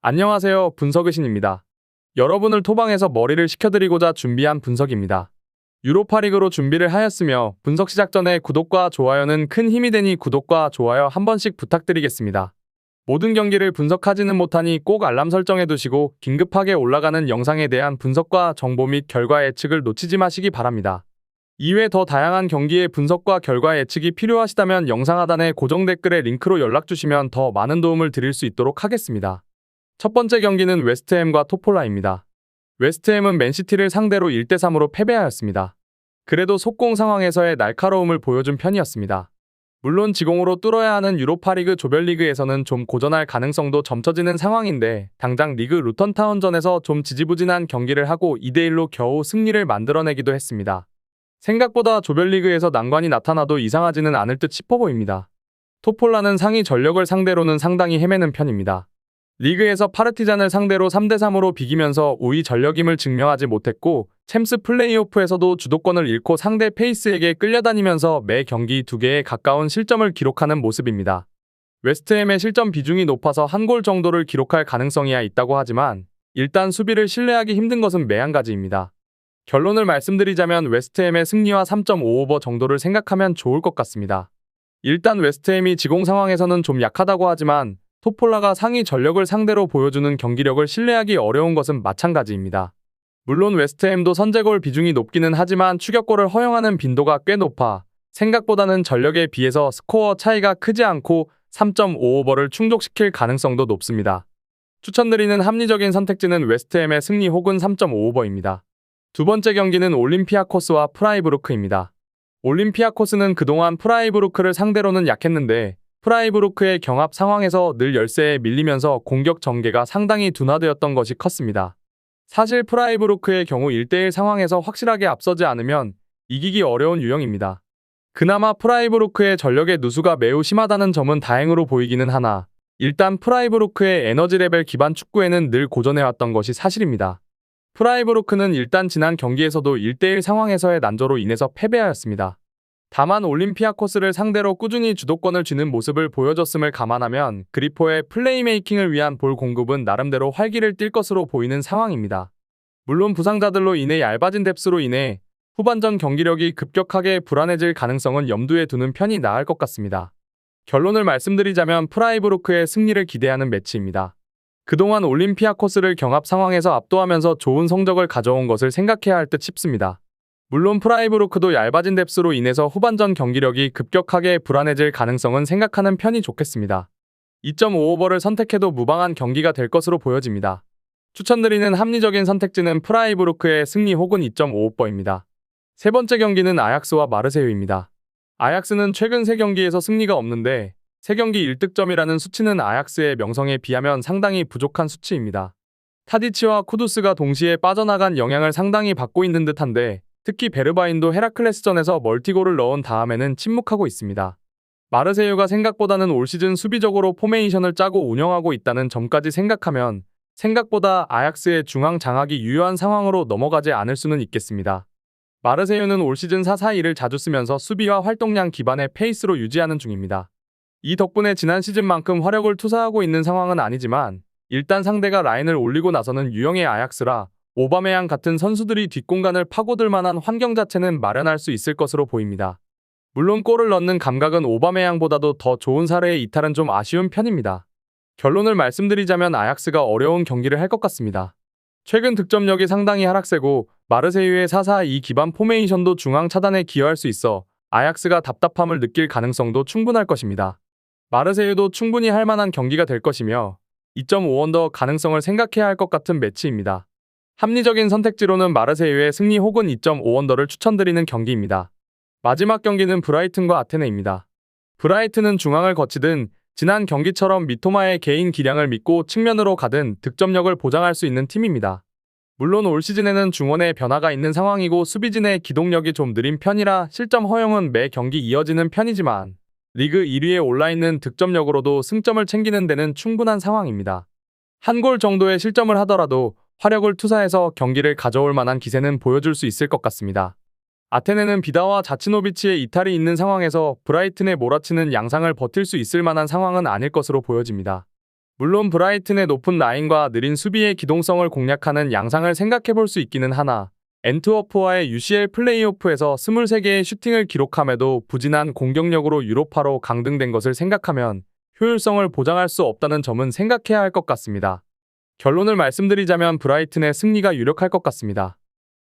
안녕하세요. 분석의신입니다. 여러분을 토방에서 머리를 식혀드리고자 준비한 분석입니다. 유로파리그로 준비를 하였으며 분석 시작 전에 구독과 좋아요는 큰 힘이 되니 구독과 좋아요 한 번씩 부탁드리겠습니다. 모든 경기를 분석하지는 못하니 꼭 알람 설정해 두시고 긴급하게 올라가는 영상에 대한 분석과 정보 및 결과 예측을 놓치지 마시기 바랍니다. 이외 더 다양한 경기의 분석과 결과 예측이 필요하시다면 영상 하단의 고정 댓글에 링크로 연락 주시면 더 많은 도움을 드릴 수 있도록 하겠습니다. 첫 번째 경기는 웨스트햄과 토폴라입니다. 웨스트햄은 맨시티를 상대로 1대3으로 패배하였습니다. 그래도 속공 상황에서의 날카로움을 보여준 편이었습니다. 물론 지공으로 뚫어야 하는 유로파리그 조별리그에서는 좀 고전할 가능성도 점쳐지는 상황인데 당장 리그 루턴타운전에서 좀 지지부진한 경기를 하고 2대1로 겨우 승리를 만들어내기도 했습니다. 생각보다 조별리그에서 난관이 나타나도 이상하지는 않을 듯 싶어 보입니다. 토폴라는 상위 전력을 상대로는 상당히 헤매는 편입니다. 리그에서 파르티잔을 상대로 3대3으로 비기면서 우위 전력임을 증명하지 못했고 챔스 플레이오프에서도 주도권을 잃고 상대 페이스에게 끌려다니면서 매 경기 2개에 가까운 실점을 기록하는 모습입니다. 웨스트햄의 실점 비중이 높아서 한 골 정도를 기록할 가능성이야 있다고 하지만 일단 수비를 신뢰하기 힘든 것은 매한가지입니다. 결론을 말씀드리자면 웨스트햄의 승리와 3.5오버 정도를 생각하면 좋을 것 같습니다. 일단 웨스트햄이 지공 상황에서는 좀 약하다고 하지만 토폴라가 상위 전력을 상대로 보여주는 경기력을 신뢰하기 어려운 것은 마찬가지입니다. 물론 웨스트햄도 선제골 비중이 높기는 하지만 추격골을 허용하는 빈도가 꽤 높아 생각보다는 전력에 비해서 스코어 차이가 크지 않고 3.5오버를 충족시킬 가능성도 높습니다. 추천드리는 합리적인 선택지는 웨스트햄의 승리 혹은 3.5오버입니다. 두 번째 경기는 올림피아코스와 프라이부르크입니다. 올림피아코스는 그동안 프라이부르크를 상대로는 약했는데 프라이부르크의 경합 상황에서 늘 열세에 밀리면서 공격 전개가 상당히 둔화되었던 것이 컸습니다. 사실 프라이부르크의 경우 1대1 상황에서 확실하게 앞서지 않으면 이기기 어려운 유형입니다. 그나마 프라이부르크의 전력의 누수가 매우 심하다는 점은 다행으로 보이기는 하나 일단 프라이부르크의 에너지 레벨 기반 축구에는 늘 고전해왔던 것이 사실입니다. 프라이부르크는 일단 지난 경기에서도 1대1 상황에서의 난조로 인해서 패배하였습니다. 다만 올림피아코스를 상대로 꾸준히 주도권을 쥐는 모습을 보여줬음을 감안하면 그리포의 플레이메이킹을 위한 볼 공급은 나름대로 활기를 띨 것으로 보이는 상황입니다. 물론 부상자들로 인해 얇아진 뎁스로 인해 후반전 경기력이 급격하게 불안해질 가능성은 염두에 두는 편이 나을 것 같습니다. 결론을 말씀드리자면 프라이부르크의 승리를 기대하는 매치입니다. 그동안 올림피아코스를 경합 상황에서 압도하면서 좋은 성적을 가져온 것을 생각해야 할 듯 싶습니다. 물론 프라이부르크도 얇아진 뎁스로 인해서 후반전 경기력이 급격하게 불안해질 가능성은 생각하는 편이 좋겠습니다. 2.5오버를 선택해도 무방한 경기가 될 것으로 보여집니다. 추천드리는 합리적인 선택지는 프라이부르크의 승리 혹은 2.5오버입니다. 세 번째 경기는 아약스와 마르세유입니다. 아약스는 최근 3경기에서 승리가 없는데 3경기 1득점이라는 수치는 아약스의 명성에 비하면 상당히 부족한 수치입니다. 타디치와 쿠두스가 동시에 빠져나간 영향을 상당히 받고 있는 듯한데 특히 베르바인도 헤라클레스전에서 멀티골을 넣은 다음에는 침묵하고 있습니다. 마르세유가 생각보다는 올 시즌 수비적으로 포메이션을 짜고 운영하고 있다는 점까지 생각하면 생각보다 아약스의 중앙 장악이 유효한 상황으로 넘어가지 않을 수는 있겠습니다. 마르세유는 올 시즌 4-4-2를 자주 쓰면서 수비와 활동량 기반의 페이스로 유지하는 중입니다. 이 덕분에 지난 시즌만큼 화력을 투사하고 있는 상황은 아니지만 일단 상대가 라인을 올리고 나서는 유형의 아약스라 오바메양 같은 선수들이 뒷공간을 파고들 만한 환경 자체는 마련할 수 있을 것으로 보입니다. 물론 골을 넣는 감각은 오바메양보다도 더 좋은 사례의 이탈은 좀 아쉬운 편입니다. 결론을 말씀드리자면 아약스가 어려운 경기를 할 것 같습니다. 최근 득점력이 상당히 하락세고 마르세유의 4-4-2 기반 포메이션도 중앙 차단에 기여할 수 있어 아약스가 답답함을 느낄 가능성도 충분할 것입니다. 마르세유도 충분히 할 만한 경기가 될 것이며 2.5언더 가능성을 생각해야 할 것 같은 매치입니다. 합리적인 선택지로는 마르세유의 승리 혹은 2.5언더를 추천드리는 경기입니다. 마지막 경기는 브라이튼과 아테네입니다. 브라이튼은 중앙을 거치든 지난 경기처럼 미토마의 개인 기량을 믿고 측면으로 가든 득점력을 보장할 수 있는 팀입니다. 물론 올 시즌에는 중원에 변화가 있는 상황이고 수비진의 기동력이 좀 느린 편이라 실점 허용은 매 경기 이어지는 편이지만 리그 1위에 올라있는 득점력으로도 승점을 챙기는 데는 충분한 상황입니다. 한 골 정도의 실점을 하더라도 화력을 투사해서 경기를 가져올 만한 기세는 보여줄 수 있을 것 같습니다. 아테네는 비다와 자치노비치의 이탈이 있는 상황에서 브라이튼에 몰아치는 양상을 버틸 수 있을 만한 상황은 아닐 것으로 보여집니다. 물론 브라이튼의 높은 라인과 느린 수비의 기동성을 공략하는 양상을 생각해 볼 수 있기는 하나 앤트워프와의 UCL 플레이오프에서 23개의 슈팅을 기록함에도 부진한 공격력으로 유로파로 강등된 것을 생각하면 효율성을 보장할 수 없다는 점은 생각해야 할 것 같습니다. 결론을 말씀드리자면 브라이튼의 승리가 유력할 것 같습니다.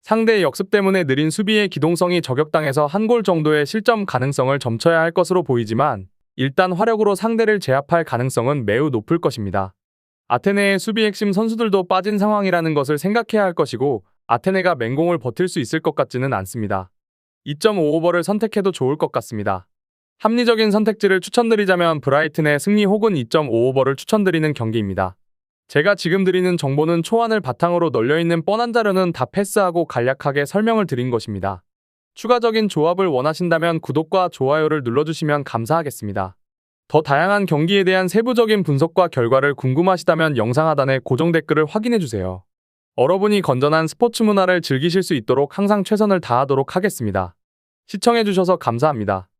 상대의 역습 때문에 느린 수비의 기동성이 저격당해서 한 골 정도의 실점 가능성을 점쳐야 할 것으로 보이지만 일단 화력으로 상대를 제압할 가능성은 매우 높을 것입니다. 아테네의 수비 핵심 선수들도 빠진 상황이라는 것을 생각해야 할 것이고 아테네가 맹공을 버틸 수 있을 것 같지는 않습니다. 2.5오버를 선택해도 좋을 것 같습니다. 합리적인 선택지를 추천드리자면 브라이튼의 승리 혹은 2.5오버를 추천드리는 경기입니다. 제가 지금 드리는 정보는 초안을 바탕으로 널려있는 뻔한 자료는 다 패스하고 간략하게 설명을 드린 것입니다. 추가적인 조합을 원하신다면 구독과 좋아요를 눌러주시면 감사하겠습니다. 더 다양한 경기에 대한 세부적인 분석과 결과를 궁금하시다면 영상 하단의 고정 댓글을 확인해주세요. 여러분이 건전한 스포츠 문화를 즐기실 수 있도록 항상 최선을 다하도록 하겠습니다. 시청해주셔서 감사합니다.